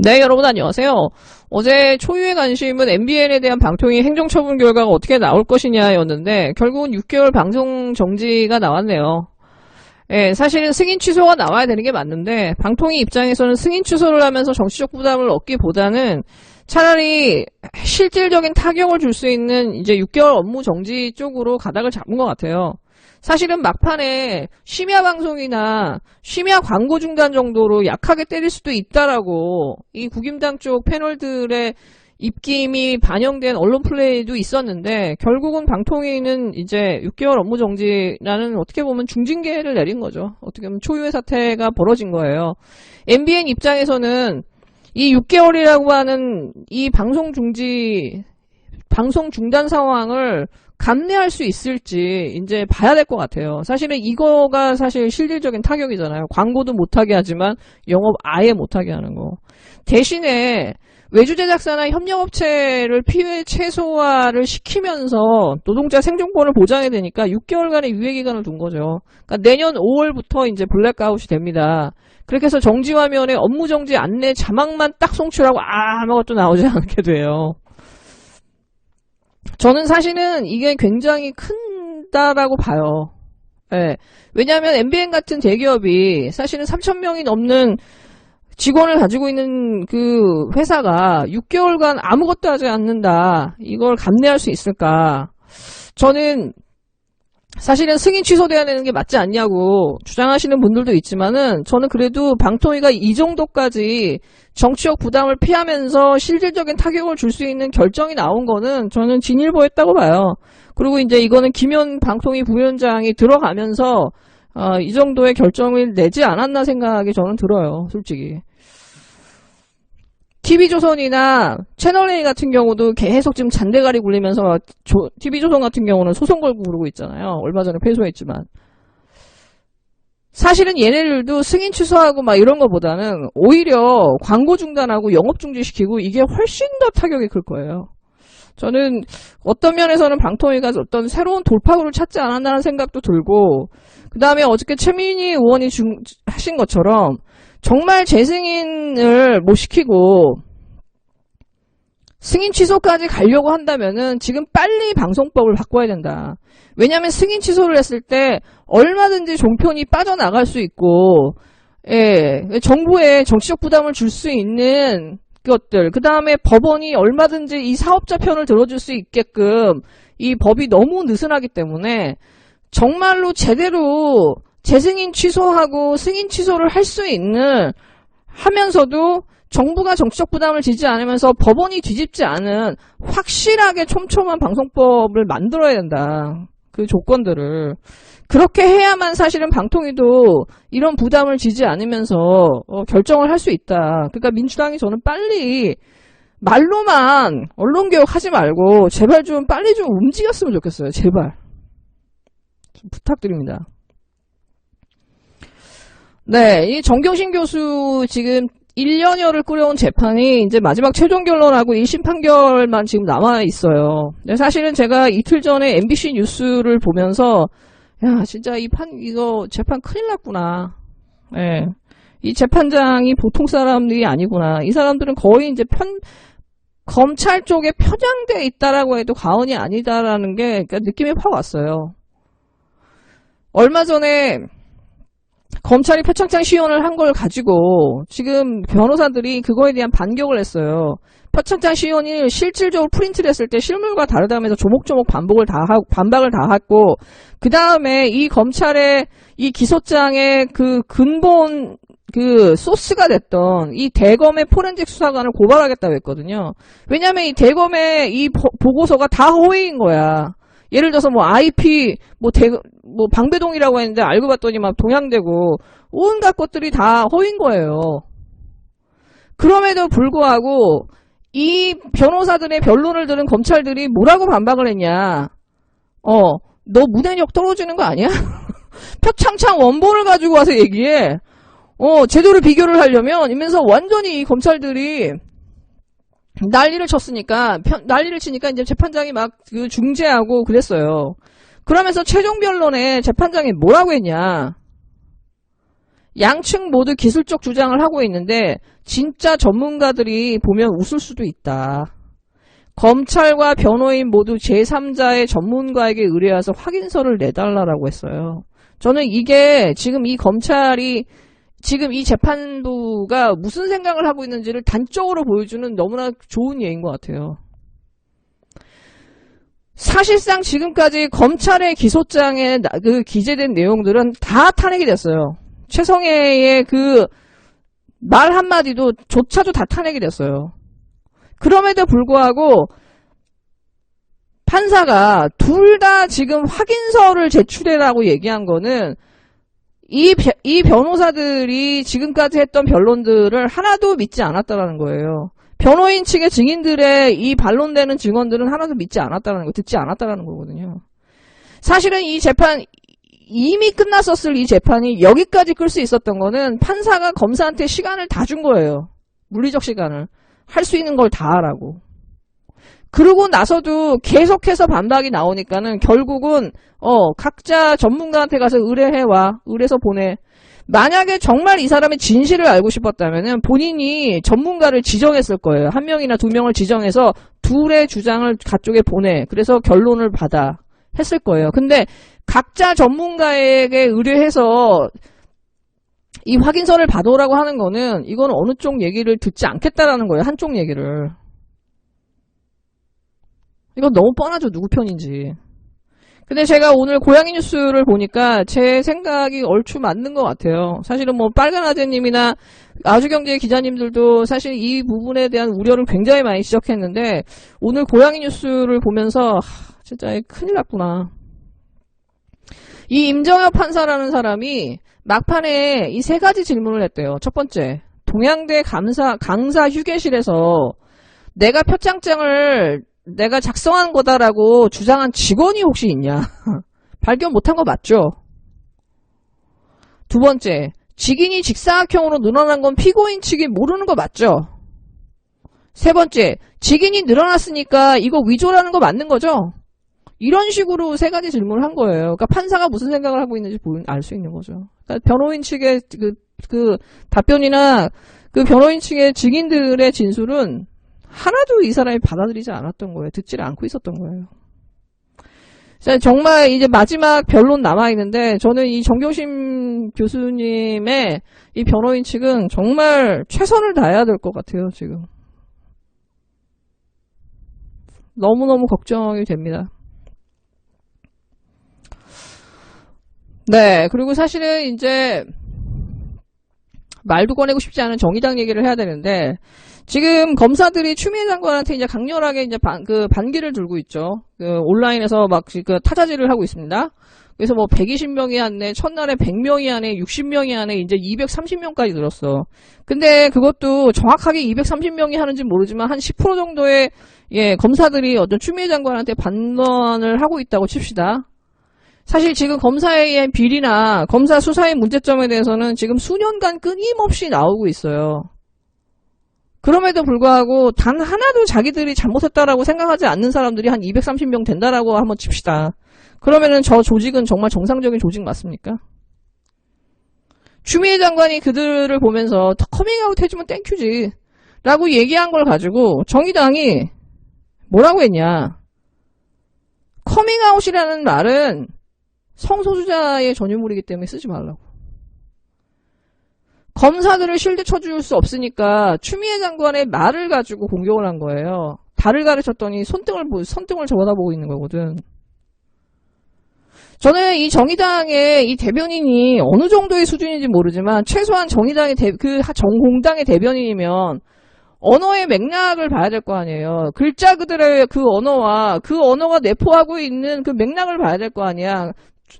네, 여러분 안녕하세요. 어제 초유의 관심은 MBN에 대한 방통위 행정처분 결과가 어떻게 나올 것이냐였는데 결국은 6개월 방송 정지가 나왔네요. 예, 사실은 승인 취소가 나와야 되는 게 맞는데 방통위 입장에서는 승인 취소를 하면서 정치적 부담을 얻기보다는 차라리 실질적인 타격을 줄 수 있는 이제 6개월 업무 정지 쪽으로 가닥을 잡은 것 같아요. 사실은 막판에 심야 방송이나 심야 광고 중단 정도로 약하게 때릴 수도 있다라고 이 국임당 쪽 패널들의 입김이 반영된 언론 플레이도 있었는데 결국은 방통위는 이제 6개월 업무 정지라는 어떻게 보면 중징계를 내린 거죠. 어떻게 보면 초유의 사태가 벌어진 거예요. MBN 입장에서는 이 6개월이라고 하는 이 방송 중단 상황을 감내할 수 있을지 이제 봐야 될 것 같아요. 사실은 이거가 사실 실질적인 타격이잖아요. 광고도 못하게 하지만 영업 아예 못하게 하는 거. 대신에 외주 제작사나 협력업체를 피해 최소화를 시키면서 노동자 생존권을 보장해야 되니까 6개월간의 유예기간을 둔 거죠. 그러니까 내년 5월부터 이제 블랙아웃이 됩니다. 그렇게 해서 정지화면에 업무정지 안내 자막만 딱 송출하고 아무것도 나오지 않게 돼요. 저는 사실은 이게 굉장히 큰다라고 봐요. 예. 왜냐하면 MBN 같은 대기업이 사실은 3,000명이 넘는 직원을 가지고 있는 그 회사가 6개월간 아무것도 하지 않는다. 이걸 감내할 수 있을까? 저는 사실은 승인 취소돼야 되는 게 맞지 않냐고 주장하시는 분들도 있지만은 저는 그래도 방통위가 이 정도까지 정치적 부담을 피하면서 실질적인 타격을 줄 수 있는 결정이 나온 거는 저는 진일보했다고 봐요. 그리고 이제 이거는 김현 방통위 부위원장이 들어가면서 이 정도의 결정을 내지 않았나 생각이 저는 들어요. 솔직히. TV조선이나 채널A 같은 경우도 계속 지금 잔대가리 굴리면서 TV조선 같은 경우는 소송 걸고 그러고 있잖아요. 얼마 전에 패소했지만. 사실은 얘네들도 승인 취소하고 막 이런 거보다는 오히려 광고 중단하고 영업 중지시키고 이게 훨씬 더 타격이 클 거예요. 저는 어떤 면에서는 방통위가 어떤 새로운 돌파구를 찾지 않았나라는 생각도 들고 그 다음에 어저께 최민희 의원이 하신 것처럼 정말 재승인을 못 시키고 승인 취소까지 가려고 한다면은 지금 빨리 방송법을 바꿔야 된다. 왜냐하면 승인 취소를 했을 때 얼마든지 종편이 빠져나갈 수 있고, 예, 정부에 정치적 부담을 줄 수 있는 것들, 그 다음에 법원이 얼마든지 이 사업자 편을 들어줄 수 있게끔 이 법이 너무 느슨하기 때문에 정말로 제대로 재승인 취소하고 승인 취소를 할 수 있는 하면서도 정부가 정치적 부담을 지지 않으면서 법원이 뒤집지 않은 확실하게 촘촘한 방송법을 만들어야 된다. 그 조건들을. 그렇게 해야만 사실은 방통위도 이런 부담을 지지 않으면서 결정을 할 수 있다. 그러니까 민주당이 저는 빨리 말로만 언론개혁 하지 말고 제발 좀 빨리 좀 움직였으면 좋겠어요. 제발. 좀 부탁드립니다. 네, 이 정경심 교수 지금 1년여를 끌어온 재판이 이제 마지막 최종 결론하고 1심 판결만 지금 남아 있어요. 사실은 제가 이틀 전에 MBC 뉴스를 보면서 야, 진짜 이거 재판 큰일 났구나. 예. 이 재판장이 보통 사람들이 아니구나. 이 사람들은 거의 이제 검찰 쪽에 편향돼 있다라고 해도 과언이 아니다라는 게 그러니까 느낌이 확 왔어요. 얼마 전에 검찰이 표창장 시연을 한 걸 가지고 지금 변호사들이 그거에 대한 반격을 했어요. 표창장 시연이 실질적으로 프린트를 했을 때 실물과 다르다면서 조목조목 반박을 다 했고 그 다음에 이 검찰의 이 기소장의 그 근본 그 소스가 됐던 이 대검의 포렌식 수사관을 고발하겠다고 했거든요. 왜냐면 이 대검의 이 보고서가 다 허위인 거야. 예를 들어서 뭐 IP 뭐 방배동이라고 했는데 알고 봤더니 막 동양대고 온갖 것들이 다 허위인 거예요. 그럼에도 불구하고 이 변호사들의 변론을 들은 검찰들이 뭐라고 반박을 했냐? 너 문해력 떨어지는 거 아니야? 표창장 원본을 가지고 와서 얘기해. 제도를 비교를 하려면 이면서 완전히 이 검찰들이 난리를 쳤으니까 난리를 치니까 이제 재판장이 막 그 중재하고 그랬어요. 그러면서 최종 변론에 재판장이 뭐라고 했냐? 양측 모두 기술적 주장을 하고 있는데 진짜 전문가들이 보면 웃을 수도 있다. 검찰과 변호인 모두 제3자의 전문가에게 의뢰해서 확인서를 내달라고 했어요. 저는 이게 지금 이 검찰이 지금 이 재판부가 무슨 생각을 하고 있는지를 단적으로 보여주는 너무나 좋은 예인 것 같아요. 사실상 지금까지 검찰의 기소장에 그 기재된 내용들은 다 탄핵이 됐어요. 최성해의 그 말 한마디도 조차도 다 탄핵이 됐어요. 그럼에도 불구하고 판사가 둘 다 지금 확인서를 제출해라고 얘기한 거는 이 변호사들이 지금까지 했던 변론들을 하나도 믿지 않았다라는 거예요. 변호인 측의 증인들의 이 반론되는 증언들은 하나도 믿지 않았다는 거, 듣지 않았다는 거거든요. 사실은 이 재판, 이미 끝났었을 이 재판이 여기까지 끌 수 있었던 거는 판사가 검사한테 시간을 다 준 거예요. 물리적 시간을. 할 수 있는 걸 다 하라고. 그러고 나서도 계속해서 반박이 나오니까는 결국은, 각자 전문가한테 가서 의뢰해와. 의뢰서 보내. 만약에 정말 이 사람의 진실을 알고 싶었다면은 본인이 전문가를 지정했을 거예요. 한 명이나 두 명을 지정해서 둘의 주장을 그쪽에 보내. 그래서 결론을 받아. 했을 거예요. 근데 각자 전문가에게 의뢰해서 이 확인서를 받아오라고 하는 거는 이건 어느 쪽 얘기를 듣지 않겠다라는 거예요. 한쪽 얘기를. 이건 너무 뻔하죠. 누구 편인지. 근데 제가 오늘 고양이 뉴스를 보니까 제 생각이 얼추 맞는 것 같아요. 사실은 뭐 빨간아재님이나 아주경제 기자님들도 사실 이 부분에 대한 우려를 굉장히 많이 지적했는데 오늘 고양이 뉴스를 보면서 진짜 큰일 났구나. 이 임정혁 판사라는 사람이 막판에 이 세 가지 질문을 했대요. 첫 번째, 동양대 강사 휴게실에서 내가 표창장을 내가 작성한 거다라고 주장한 직원이 혹시 있냐? 발견 못한 거 맞죠? 두 번째, 직인이 직사각형으로 늘어난 건 피고인 측이 모르는 거 맞죠? 세 번째, 직인이 늘어났으니까 이거 위조라는 거 맞는 거죠? 이런 식으로 세 가지 질문을 한 거예요. 그러니까 판사가 무슨 생각을 하고 있는지 알 수 있는 거죠. 그러니까 변호인 측의 그 답변이나 그 변호인 측의 증인들의 진술은 하나도 이 사람이 받아들이지 않았던 거예요. 듣지를 않고 있었던 거예요. 정말 이제 마지막 변론 남아있는데 저는 이 정경심 교수님의 이 변호인 측은 정말 최선을 다해야 될 것 같아요. 지금. 너무너무 걱정이 됩니다. 네, 그리고 사실은 이제 말도 꺼내고 싶지 않은 정의당 얘기를 해야 되는데 지금 검사들이 추미애 장관한테 이제 강렬하게 이제 반기를 들고 있죠. 온라인에서 막 타자질을 하고 있습니다. 그래서 뭐 120명이 안에 첫날에 100명이 안에 60명이 안에 이제 230명까지 늘었어. 근데 그것도 정확하게 230명이 하는지 모르지만 한 10% 정도의 검사들이 어떤 추미애 장관한테 반론을 하고 있다고 칩시다. 사실 지금 검사의 비리나 검사 수사의 문제점에 대해서는 지금 수년간 끊임없이 나오고 있어요. 그럼에도 불구하고 단 하나도 자기들이 잘못했다라고 생각하지 않는 사람들이 한 230명 된다라고 한번 칩시다. 그러면은 저 조직은 정말 정상적인 조직 맞습니까? 추미애 장관이 그들을 보면서 커밍아웃 해주면 땡큐지 라고 얘기한 걸 가지고 정의당이 뭐라고 했냐. 커밍아웃이라는 말은 성소수자의 전유물이기 때문에 쓰지 말라고. 검사들을 실드 쳐줄 수 없으니까 추미애 장관의 말을 가지고 공격을 한 거예요. 달을 가르쳤더니 손등을 쳐다보고 있는 거거든. 저는 이 정의당의 이 대변인이 어느 정도의 수준인지 모르지만 최소한 정의당의 정공당의 대변인이면 언어의 맥락을 봐야 될 거 아니에요. 글자 그대로의 그 언어와 그 언어가 내포하고 있는 그 맥락을 봐야 될 거 아니야.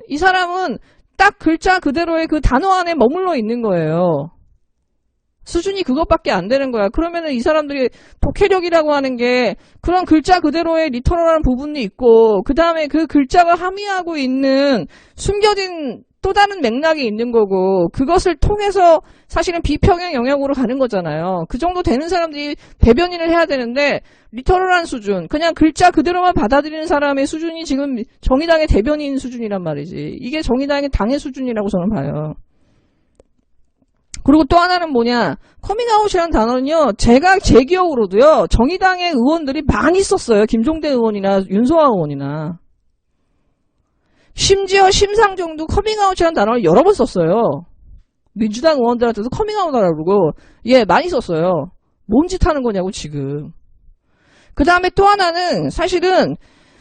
이 사람은 딱 글자 그대로의 그 단어 안에 머물러 있는 거예요. 수준이 그것밖에 안 되는 거야. 그러면은 이 사람들이 독해력이라고 하는 게 그런 글자 그대로의 리터럴한 부분이 있고 그 다음에 그 글자가 함의하고 있는 숨겨진 또 다른 맥락이 있는 거고 그것을 통해서 사실은 비평형 영역으로 가는 거잖아요. 그 정도 되는 사람들이 대변인을 해야 되는데 리터럴한 수준, 그냥 글자 그대로만 받아들이는 사람의 수준이 지금 정의당의 대변인 수준이란 말이지. 이게 정의당의 당의 수준이라고 저는 봐요. 그리고 또 하나는 뭐냐, 커밍아웃이라는 단어는요, 제가 제 기억으로도요, 정의당의 의원들이 많이 썼어요. 김종대 의원이나 윤소아 의원이나. 심지어 심상정도 커밍아웃이라는 단어를 여러 번 썼어요. 민주당 의원들한테도 커밍아웃하라고 그러고, 예, 많이 썼어요. 뭔 짓 하는 거냐고, 지금. 그 다음에 또 하나는, 사실은,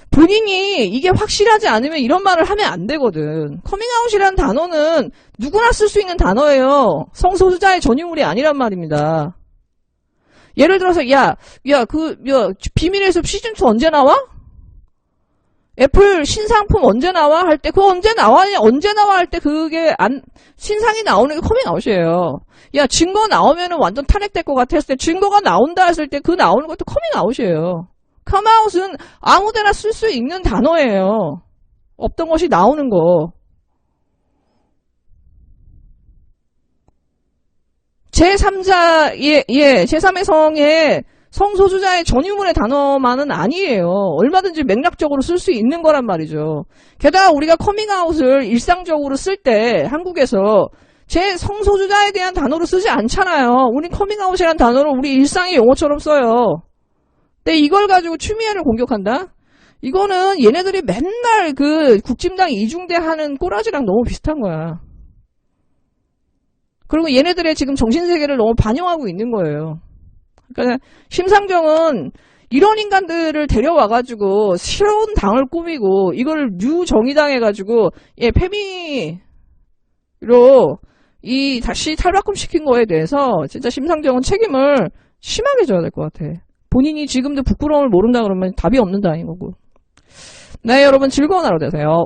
본인이 이게 확실하지 않으면 이런 말을 하면 안 되거든. 커밍아웃이라는 단어는 누구나 쓸 수 있는 단어예요. 성소수자의 전유물이 아니란 말입니다. 예를 들어서, 비밀의 숲 시즌2 언제 나와? 애플 신상품 언제 나와? 할 때, 그거 언제 나와냐? 언제 나와? 할 때 그게 신상이 나오는 게 커밍아웃이에요. 야, 증거 나오면은 완전 탄핵될 것 같았을 때, 증거가 나온다 했을 때 그 나오는 것도 커밍아웃이에요. 커밍아웃은 아무데나 쓸 수 있는 단어예요. 없던 것이 나오는 거. 제3의 성의 성소수자의 전유물의 단어만은 아니에요. 얼마든지 맥락적으로 쓸 수 있는 거란 말이죠. 게다가 우리가 커밍아웃을 일상적으로 쓸 때 한국에서 제 성소수자에 대한 단어로 쓰지 않잖아요. 우린 커밍아웃이라는 단어를 우리 일상의 용어처럼 써요. 근데 이걸 가지고 추미애를 공격한다? 이거는 얘네들이 맨날 그 국진당 이중대 하는 꼬라지랑 너무 비슷한 거야. 그리고 얘네들의 지금 정신세계를 너무 반영하고 있는 거예요. 그러니까 심상정은 이런 인간들을 데려와가지고 새로운 당을 꾸미고 이걸 뉴정의당 해가지고 페미로 다시 탈바꿈 시킨 거에 대해서 진짜 심상정은 책임을 심하게 져야 될 것 같아. 본인이 지금도 부끄러움을 모른다 그러면 답이 없는 당인 거고. 네, 여러분 즐거운 하루 되세요.